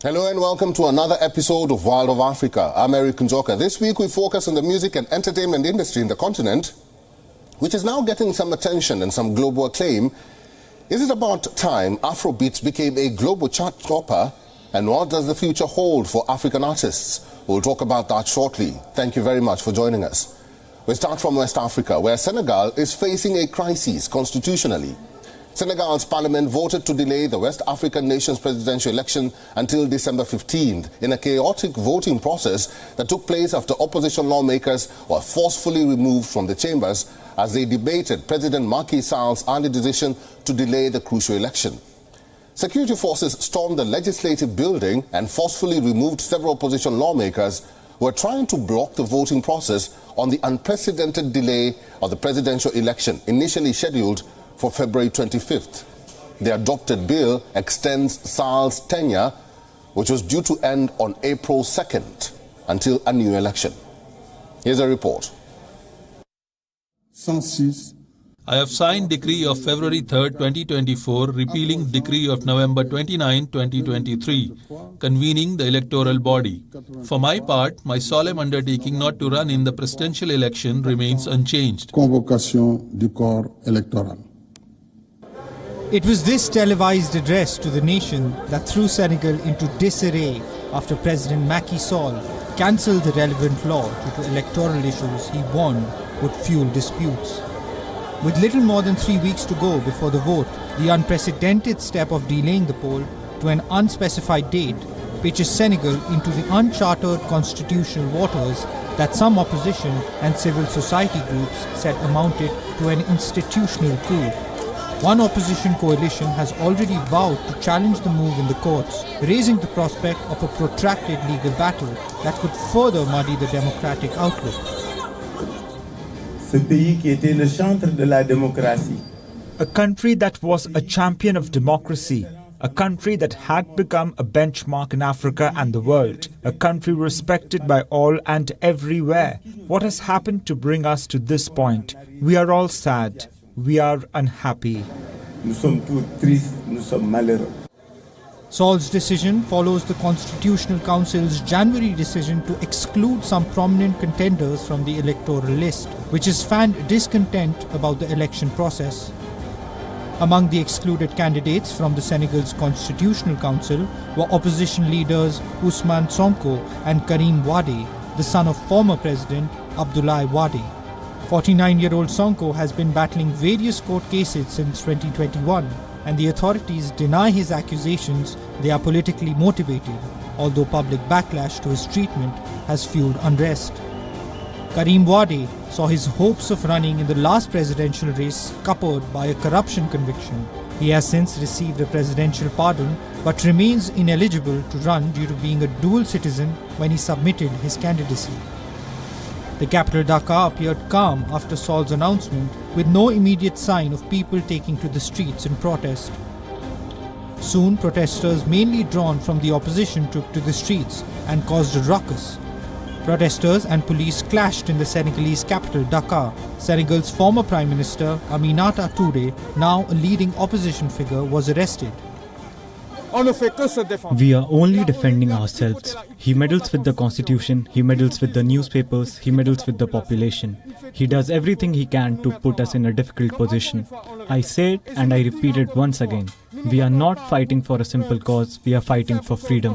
Hello and welcome to another episode of Wild of Africa. I'm Erik Njoka. This week we focus on the music and entertainment industry in the continent, which is now getting some attention and some global acclaim. Is it about time Afrobeats became a global chart topper? And what does the future hold for African artists? We'll talk about that shortly. Thank you very much for joining us. We start from West Africa, where Senegal is facing a crisis constitutionally. Senegal's parliament voted to delay the West African nation's presidential election until December 15th in a chaotic voting process that took place after opposition lawmakers were forcefully removed from the chambers as they debated President Macky Sall's early decision to delay the crucial election. Security forces stormed the legislative building and forcefully removed several opposition lawmakers who were trying to block the voting process on the unprecedented delay of the presidential election initially scheduled for February 25th. The adopted bill extends Sall's tenure, which was due to end on April 2nd, until a new election. Here's a report. I have signed decree of February 3rd, 2024, repealing decree of November 29, 2023, convening the electoral body. For my part, my solemn undertaking not to run in the presidential election remains unchanged. Convocation du corps électoral. It was this televised address to the nation that threw Senegal into disarray after President Macky Sall cancelled the relevant law due to electoral issues he warned would fuel disputes. With little more than 3 weeks to go before the vote, the unprecedented step of delaying the poll to an unspecified date pitches Senegal into the uncharted constitutional waters that some opposition and civil society groups said amounted to an institutional coup. One opposition coalition has already vowed to challenge the move in the courts, raising the prospect of a protracted legal battle that could further muddy the democratic outlook. Ce pays qui était le chantre de la démocratie. A country that was a champion of democracy, a country that had become a benchmark in Africa and the world, a country respected by all and everywhere. What has happened to bring us to this point? We are all sad. We are unhappy. Nous sommes tous tristes, nous sommes malheureux. Sall's decision follows the Constitutional Council's January decision to exclude some prominent contenders from the electoral list, which has fanned discontent about the election process. Among the excluded candidates from the Senegal's Constitutional Council were opposition leaders Ousmane Sonko and Karim Wade, the son of former President Abdoulaye Wade. 49-year-old Sonko has been battling various court cases since 2021, and the authorities deny his accusations they are politically motivated, although public backlash to his treatment has fueled unrest. Karim Wade saw his hopes of running in the last presidential race scuppered by a corruption conviction. He has since received a presidential pardon but remains ineligible to run due to being a dual citizen when he submitted his candidacy. The capital Dhaka appeared calm after Sall's announcement, with no immediate sign of people taking to the streets in protest. Soon, protesters mainly drawn from the opposition took to the streets and caused a ruckus. Protesters and police clashed in the Senegalese capital Dhaka. Senegal's former Prime Minister Aminata Touré, now a leading opposition figure, was arrested. We are only defending ourselves. He meddles with the constitution, he meddles with the newspapers, he meddles with the population. He does everything he can to put us in a difficult position. I say it and I repeat it once again. We are not fighting for a simple cause, we are fighting for freedom.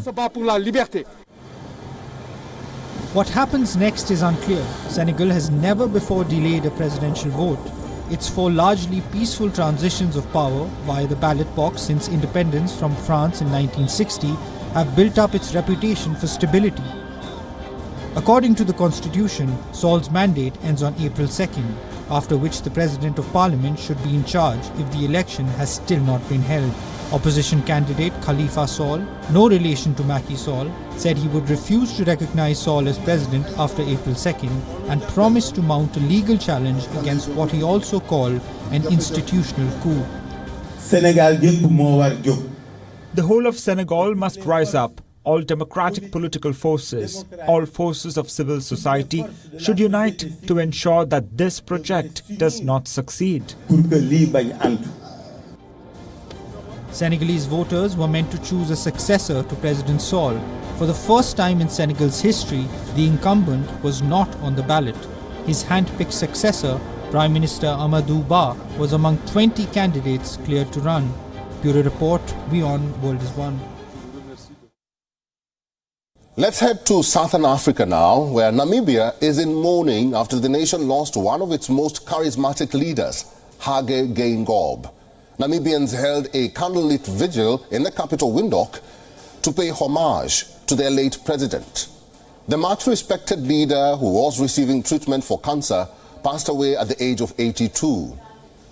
What happens next is unclear. Senegal has never before delayed a presidential vote. Its 4 largely peaceful transitions of power via the ballot box since independence from France in 1960 have built up its reputation for stability. According to the constitution, Sall's mandate ends on April 2nd, after which the President of Parliament should be in charge if the election has still not been held. Opposition candidate Khalifa Sall, no relation to Macky Sall, said he would refuse to recognize Sall as president after April 2nd and promised to mount a legal challenge against what he also called an institutional coup. The whole of Senegal must rise up. All democratic political forces, all forces of civil society should unite to ensure that this project does not succeed. Senegalese voters were meant to choose a successor to President Sall. For the first time in Senegal's history, the incumbent was not on the ballot. His hand-picked successor, Prime Minister Amadou Ba, was among 20 candidates cleared to run. Bureau Report, WION World is One. Let's head to Southern Africa now, where Namibia is in mourning after the nation lost one of its most charismatic leaders, Hage Geingob. Namibians held a candlelit vigil in the capital Windhoek to pay homage to their late president. The much respected leader, who was receiving treatment for cancer, passed away at the age of 82.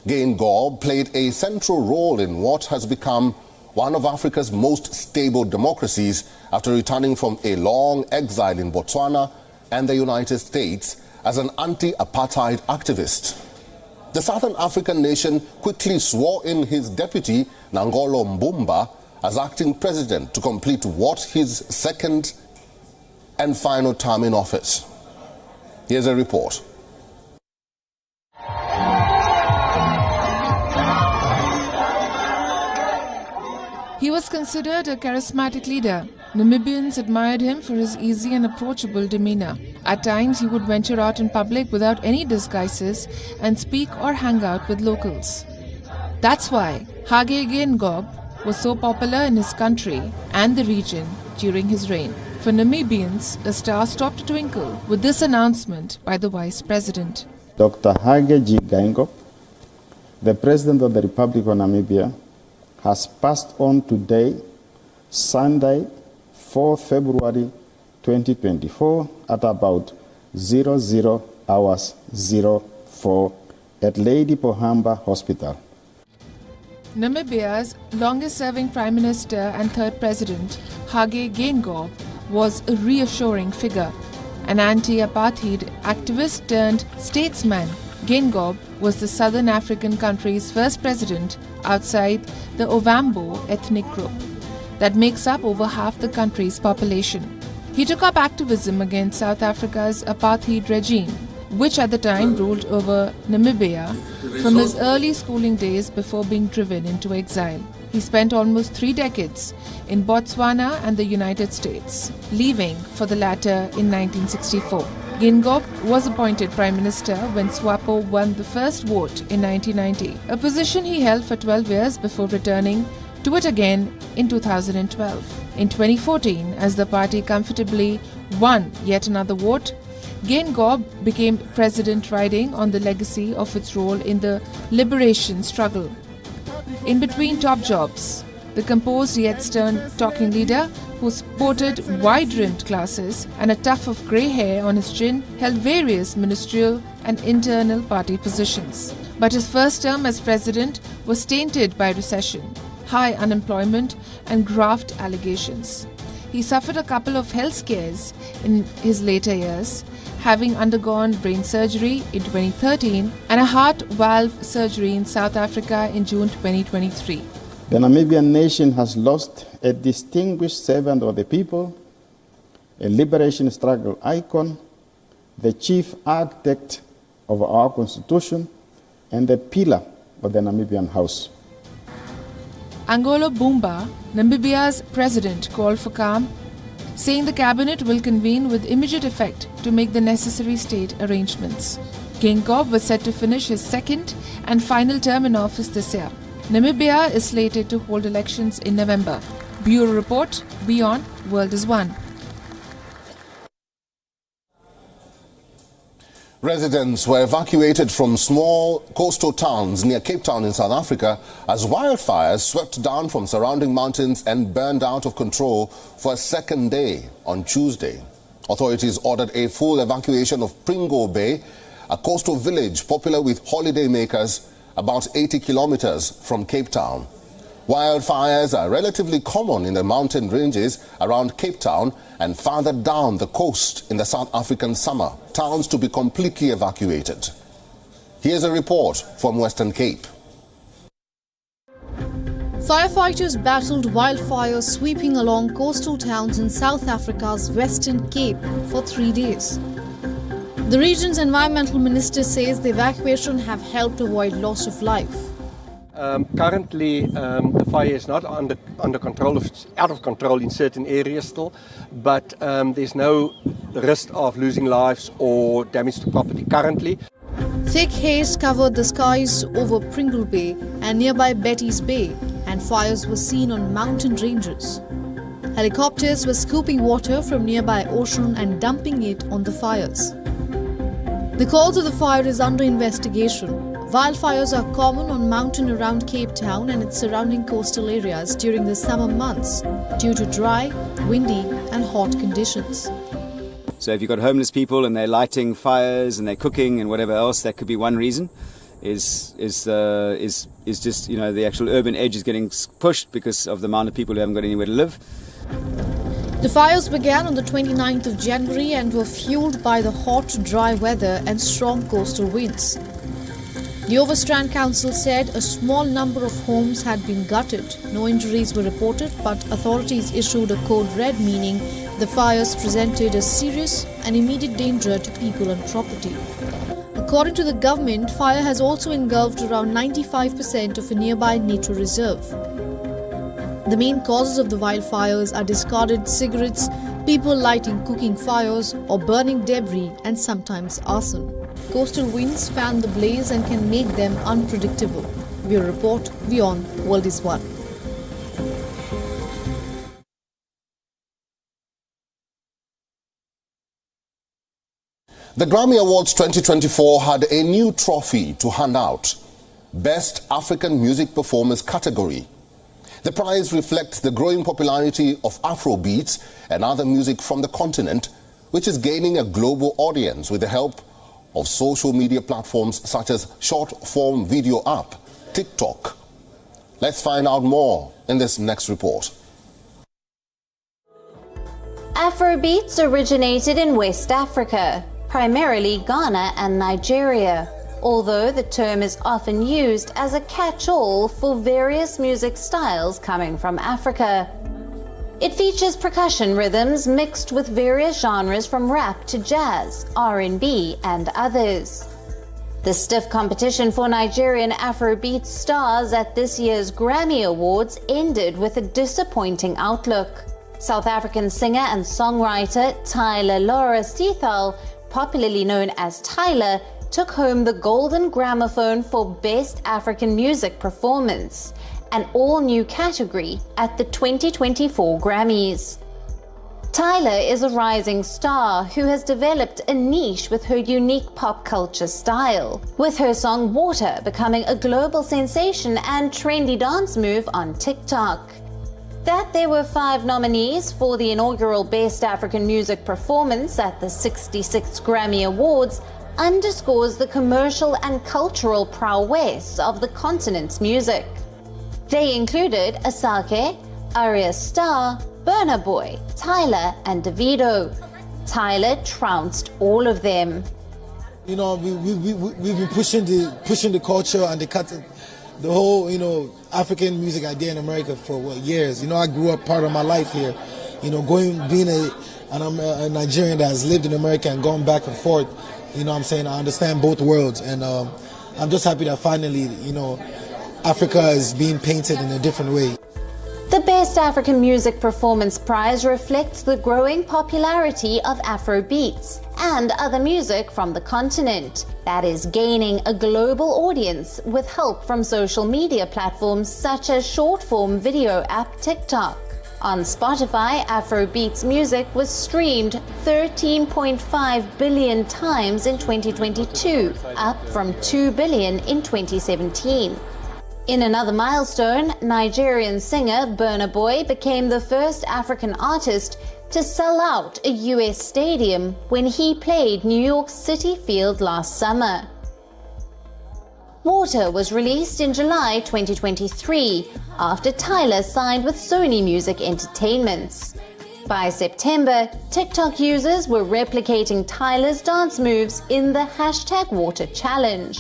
Geingob played a central role in what has become one of Africa's most stable democracies after returning from a long exile in Botswana and the United States as an anti-apartheid activist. The Southern African nation quickly swore in his deputy, Nangolo Mbumba, as acting president to complete what his second and final term in office. Here's a report. He was considered a charismatic leader. Namibians admired him for his easy and approachable demeanor. At times, he would venture out in public without any disguises and speak or hang out with locals. That's why Hage Geingob was so popular in his country and the region during his reign. For Namibians, a star stopped to twinkle with this announcement by the Vice President. Dr. Hage Geingob, the President of the Republic of Namibia, has passed on today, Sunday, 4 February 2024, at about 00 hours 04 at Lady Pohamba Hospital. Namibia's longest-serving Prime Minister and third President, Hage Geingob, was a reassuring figure. An anti-apartheid activist turned statesman, Geingob was the Southern African country's first president outside the Ovambo ethnic group that makes up over half the country's population. He took up activism against South Africa's apartheid regime, which at the time ruled over Namibia from his early schooling days before being driven into exile. He spent almost 3 decades in Botswana and the United States, leaving for the latter in 1964. Geingob was appointed Prime Minister when SWAPO won the first vote in 1990, a position he held for 12 years before returning to it again in 2012. In 2014, as the party comfortably won yet another vote, Geingob became president, riding on the legacy of its role in the liberation struggle. In between top jobs, the composed yet stern talking leader, who sported wide-rimmed glasses and a tuft of grey hair on his chin, held various ministerial and internal party positions. But his first term as president was tainted by recession, high unemployment and graft allegations. He suffered a couple of health scares in his later years, having undergone brain surgery in 2013 and a heart valve surgery in South Africa in June 2023. The Namibian nation has lost a distinguished servant of the people, a liberation struggle icon, the chief architect of our constitution, and the pillar of the Namibian House. Nangolo Mbumba, Namibia's president, called for calm, saying the cabinet will convene with immediate effect to make the necessary state arrangements. Geingob was set to finish his second and final term in office this year. Namibia is slated to hold elections in November. Bureau Report, WION World is One. Residents were evacuated from small coastal towns near Cape Town in South Africa as wildfires swept down from surrounding mountains and burned out of control for a second day on Tuesday. Authorities ordered a full evacuation of Pringo Bay, a coastal village popular with holidaymakers about 80 kilometers from Cape Town. Wildfires are relatively common in the mountain ranges around Cape Town and farther down the coast in the South African summer. Towns to be completely evacuated. Here's a report from Western Cape. Firefighters battled wildfires sweeping along coastal towns in South Africa's Western Cape for 3 days. The region's environmental minister says the evacuation have helped avoid loss of life. Currently, the fire is not under control, out of control in certain areas still, but there's no risk of losing lives or damage to property currently. Thick haze covered the skies over Pringle Bay and nearby Betty's Bay, and fires were seen on mountain ranges. Helicopters were scooping water from nearby ocean and dumping it on the fires. The cause of the fire is under investigation. Wildfires are common on mountain around Cape Town and its surrounding coastal areas during the summer months due to dry, windy and hot conditions. So if you've got homeless people and they're lighting fires and they're cooking and whatever else, that could be one reason. Is just, you know, the actual urban edge is getting pushed because of the amount of people who haven't got anywhere to live. The fires began on the 29th of January and were fueled by the hot, dry weather and strong coastal winds. The Overstrand Council said a small number of homes had been gutted. No injuries were reported, but authorities issued a code red, meaning the fires presented a serious and immediate danger to people and property. According to the government, fire has also engulfed around 95% of a nearby nature reserve. The main causes of the wildfires are discarded cigarettes, people lighting cooking fires or burning debris, and sometimes arson. Coastal winds fan the blaze and can make them unpredictable. Bureau Report, WION World is One. The Grammy Awards 2024 had a new trophy to hand out, Best African Music Performance category. The prize reflects the growing popularity of Afrobeats and other music from the continent, which is gaining a global audience with the help of social media platforms such as short-form video app, TikTok. Let's find out more in this next report. Afrobeats originated in West Africa, primarily Ghana and Nigeria, although the term is often used as a catch-all for various music styles coming from Africa. It features percussion rhythms mixed with various genres from rap to jazz, R&B, and others. The stiff competition for Nigerian Afrobeat stars at this year's Grammy Awards ended with a disappointing outlook. South African singer and songwriter Tyler Laura Sethal, popularly known as Tyler, took home the Golden Gramophone for Best African Music Performance, an all-new category at the 2024 Grammys. Tyler is a rising star who has developed a niche with her unique pop culture style, with her song Water becoming a global sensation and trendy dance move on TikTok. That there were 5 nominees for the inaugural Best African Music Performance at the 66th Grammy Awards underscores the commercial and cultural prowess of the continent's music. They included Asake, Arya Starr, Burna Boy, Tyler, and Davido. Tyler trounced all of them. You know, we've been pushing the culture and the whole, African music idea in America for years. I grew up part of my life here. Being a Nigerian that has lived in America and gone back and forth. I understand both worlds, and I'm just happy that finally, Africa is being painted in a different way. The Best African Music Performance Prize reflects the growing popularity of Afrobeats and other music from the continent that is gaining a global audience with help from social media platforms such as short-form video app TikTok. On Spotify, Afrobeats music was streamed 13.5 billion times in 2022, up from 2 billion in 2017. In another milestone, Nigerian singer Burna Boy became the first African artist to sell out a US stadium when he played New York City Field last summer. Water was released in July 2023 after Tyler signed with Sony Music Entertainments. By September, TikTok users were replicating Tyler's dance moves in the #Water Challenge.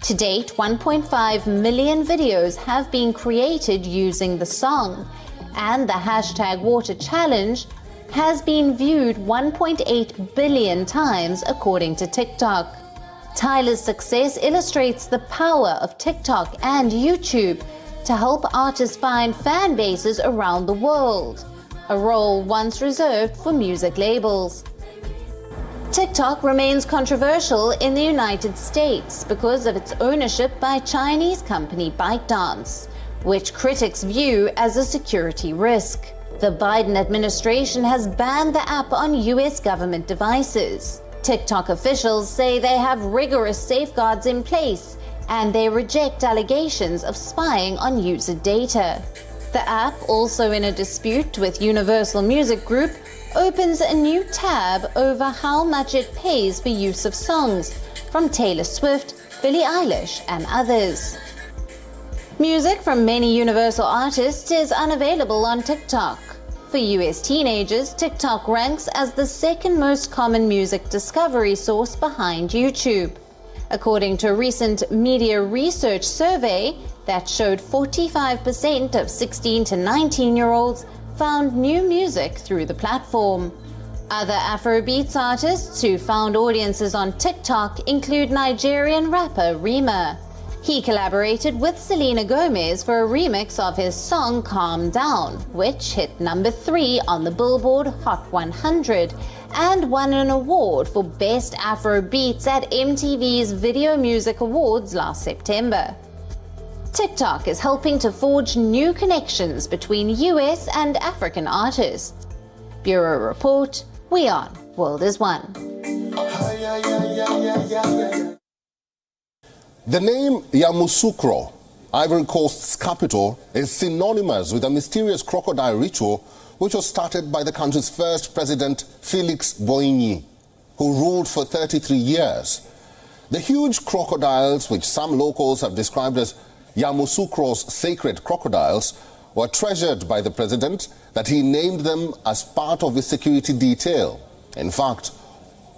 To date, 1.5 million videos have been created using the song, and the #Water Challenge has been viewed 1.8 billion times according to TikTok. Tyler's success illustrates the power of TikTok and YouTube to help artists find fan bases around the world, a role once reserved for music labels. TikTok remains controversial in the United States because of its ownership by Chinese company ByteDance, which critics view as a security risk. The Biden administration has banned the app on US government devices. TikTok officials say they have rigorous safeguards in place and they reject allegations of spying on user data. The app, also in a dispute with Universal Music Group, opens a new tab over how much it pays for use of songs from Taylor Swift, Billie Eilish, and others. Music from many Universal artists is unavailable on TikTok. For US teenagers, TikTok ranks as the second most common music discovery source behind YouTube, according to a recent media research survey that showed 45% of 16 to 19-year-olds found new music through the platform. Other Afrobeats artists who found audiences on TikTok include Nigerian rapper Rema. He collaborated with Selena Gomez for a remix of his song Calm Down, which hit number 3 on the Billboard Hot 100 and won an award for Best Afrobeats at MTV's Video Music Awards last September. TikTok is helping to forge new connections between US and African artists. Bureau Report, WION World is One. The name Yamoussoukro, Ivory Coast's capital, is synonymous with a mysterious crocodile ritual which was started by the country's first president, Félix Boigny, who ruled for 33 years. The huge crocodiles, which some locals have described as Yamoussoukro's sacred crocodiles, were treasured by the president that he named them as part of his security detail. In fact,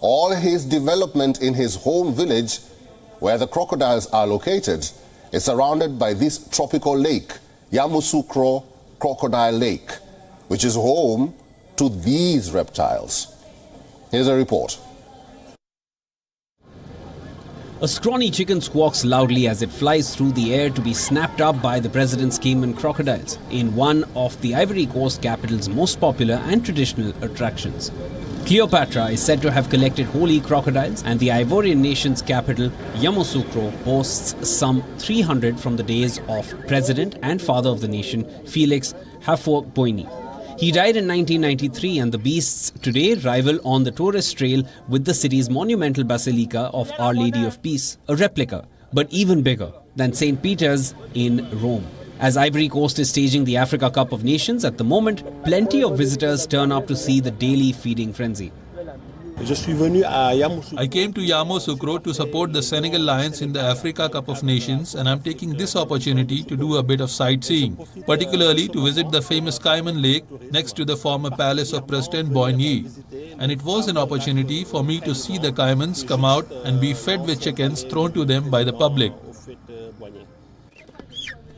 all his development in his home village, where the crocodiles are located, is surrounded by this tropical lake, Yamoussoukro Crocodile Lake, which is home to these reptiles. Here's a report. A scrawny chicken squawks loudly as it flies through the air to be snapped up by the president's caiman crocodiles in one of the Ivory Coast capital's most popular and traditional attractions. Cleopatra is said to have collected holy crocodiles, and the Ivorian nation's capital, Yamoussoukro, boasts some 300 from the days of President and father of the nation, Félix Houphouët-Boigny. He died in 1993, and the beasts today rival on the tourist trail with the city's monumental Basilica of Our Lady of Peace, a replica, but even bigger than St. Peter's in Rome. As Ivory Coast is staging the Africa Cup of Nations at the moment, plenty of visitors turn up to see the daily feeding frenzy. I came to Yamoussoukro to support the Senegal Lions in the Africa Cup of Nations, and I'm taking this opportunity to do a bit of sightseeing, particularly to visit the famous Cayman Lake next to the former palace of President Boigny. And it was an opportunity for me to see the caimans come out and be fed with chickens thrown to them by the public.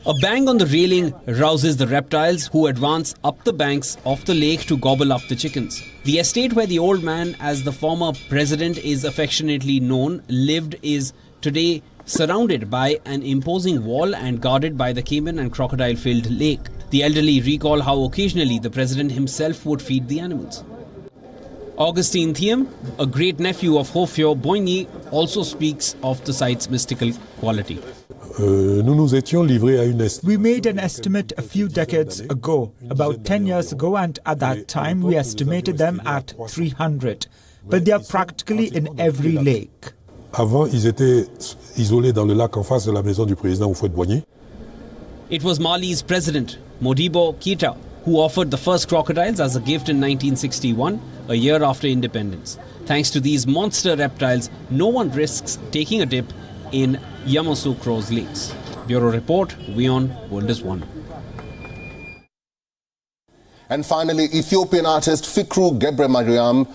A bang on the railing rouses the reptiles, who advance up the banks of the lake to gobble up the chickens. The estate where the old man, as the former president is affectionately known, lived is today surrounded by an imposing wall and guarded by the caiman and crocodile-filled lake. The elderly recall how occasionally the president himself would feed the animals. Augustine Thiem, a great-nephew of Houphouët-Boigny, also speaks of the site's mystical quality. We made an estimate a few decades ago, about 10 years ago, and at that time we estimated them at 300. But they are practically in every lake. Avant, ils étaient isolés dans le lac en face de la maison du président Houphouët-Boigny. It was Mali's president, Modibo Keïta, who offered the first crocodiles as a gift in 1961, a year after independence. Thanks to these monster reptiles, no one risks taking a dip in Yamoussoukro's lakes. Bureau Report, WION World is One. And finally, Ethiopian artist Fikru Gebremariam,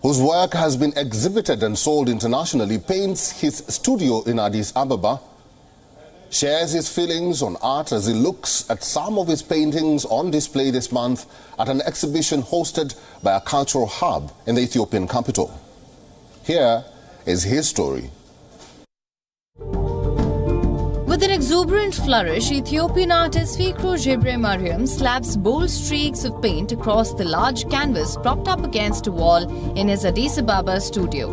whose work has been exhibited and sold internationally, paints his studio in Addis Ababa, shares his feelings on art as he looks at some of his paintings on display this month at an exhibition hosted by a cultural hub in the Ethiopian capital. Here is his story exuberant flourish, Ethiopian artist Fikru Jebre Mariam slaps bold streaks of paint across the large canvas propped up against a wall in his Addis Ababa studio.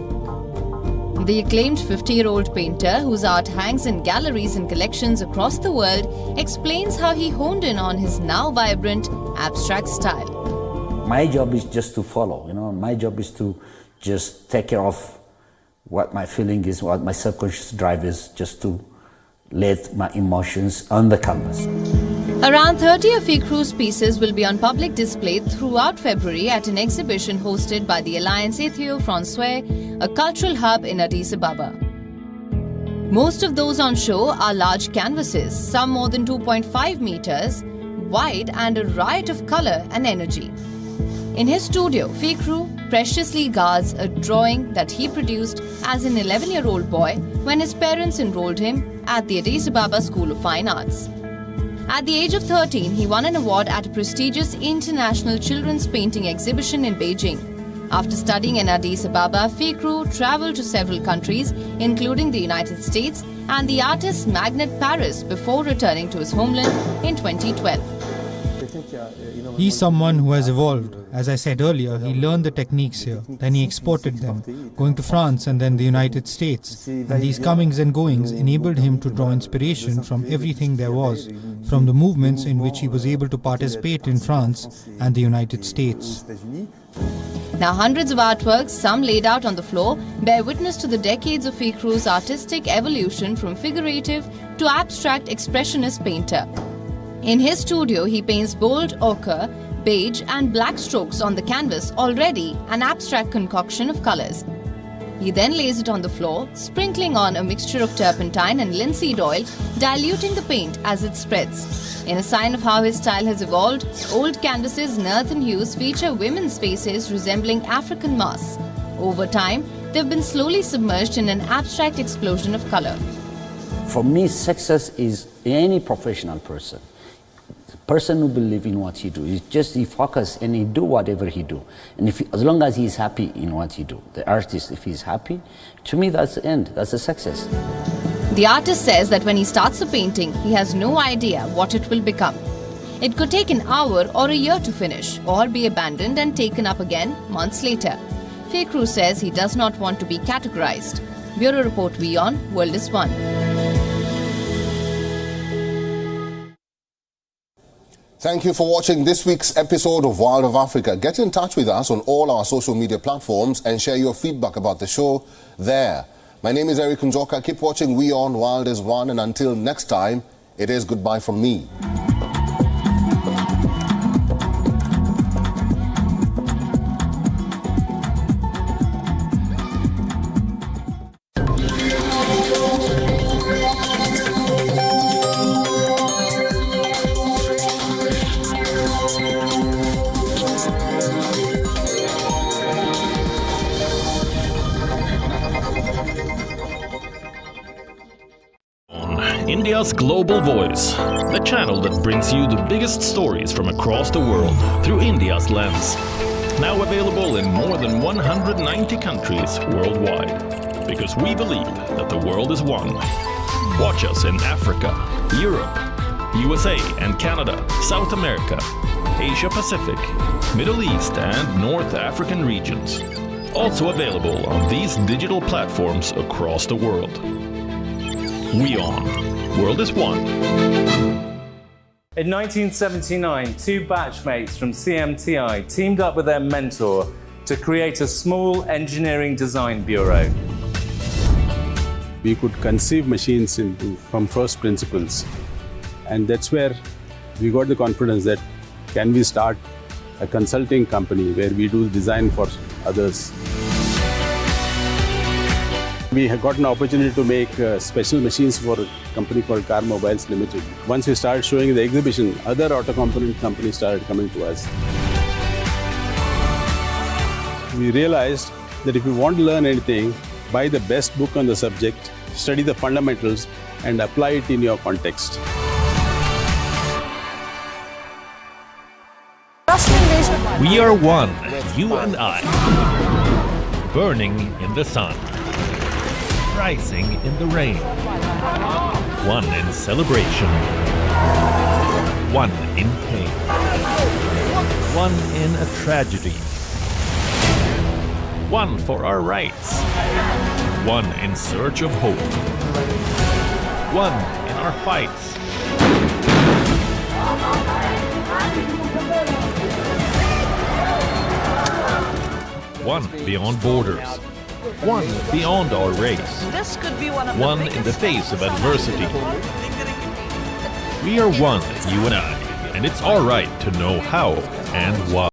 The acclaimed 50-year-old painter, whose art hangs in galleries and collections across the world, explains how he honed in on his now vibrant, abstract style. My job is just to follow, my job is to just take care of what my feeling is, what my subconscious drive is, just to let my emotions on the canvas. Around 30 of Fikru's pieces will be on public display throughout February at an exhibition hosted by the Alliance Ethio-Français, a cultural hub in Addis Ababa. Most of those on show are large canvases, some more than 2.5 meters wide and a riot of color and energy. In his studio, Fikru preciously guards a drawing that he produced as an 11-year-old boy when his parents enrolled him at the Addis Ababa School of Fine Arts. At the age of 13, he won an award at a prestigious international children's painting exhibition in Beijing. After studying in Addis Ababa, Fikru traveled to several countries, including the United States and the artist's magnet Paris, before returning to his homeland in 2012. He's someone who has evolved. As I said earlier, he learned the techniques here, then he exported them, going to France and then the United States. And these comings and goings enabled him to draw inspiration from everything there was, from the movements in which he was able to participate in France and the United States. Now hundreds of artworks, some laid out on the floor, bear witness to the decades of Fikru's artistic evolution from figurative to abstract expressionist painter. In his studio, he paints bold ochre, beige and black strokes on the canvas, already an abstract concoction of colors. He then lays it on the floor, sprinkling on a mixture of turpentine and linseed oil, diluting the paint as it spreads. In a sign of how his style has evolved, old canvases in earthen hues feature women's faces resembling African masks. Over time, they've been slowly submerged in an abstract explosion of color. For me, success is any professional person. Person who believes in what he do. He focus and he do whatever he do. And as long as he is happy in what he do, the artist, if he is happy, to me that's the end, that's a success. The artist says that when he starts a painting, he has no idea what it will become. It could take an hour or a year to finish, or be abandoned and taken up again months later. Fikru says he does not want to be categorized. Bureau Report WION, World is One. Thank you for watching this week's episode of Wild of Africa. Get in touch with us on all our social media platforms and share your feedback about the show there. My name is Erik Njoka. Keep watching WION World is One, and until next time, it is goodbye from me. India's Global Voice, the channel that brings you the biggest stories from across the world through India's lens. Now available in more than 190 countries worldwide. Because we believe that the world is one. Watch us in Africa, Europe, USA and Canada, South America, Asia Pacific, Middle East and North African regions. Also available on these digital platforms across the world. WION. World is One. In 1979, two batchmates from CMTI teamed up with their mentor to create a small engineering design bureau. We could conceive machines from first principles. And that's where we got the confidence that can we start a consulting company where we do design for others. We have got an opportunity to make special machines for a company called Car Mobiles Limited. Once we started showing the exhibition, other auto component companies started coming to us. We realized that if you want to learn anything, buy the best book on the subject, study the fundamentals, and apply it in your context. We are one, you and I, burning in the sun. rising in the rain. One in celebration. One in pain. One in a tragedy. One for our rights. One in search of hope. One in our fights. One beyond borders. One beyond our race. This could be one in the face of adversity. We are one, you and I, and it's our right to know how and why.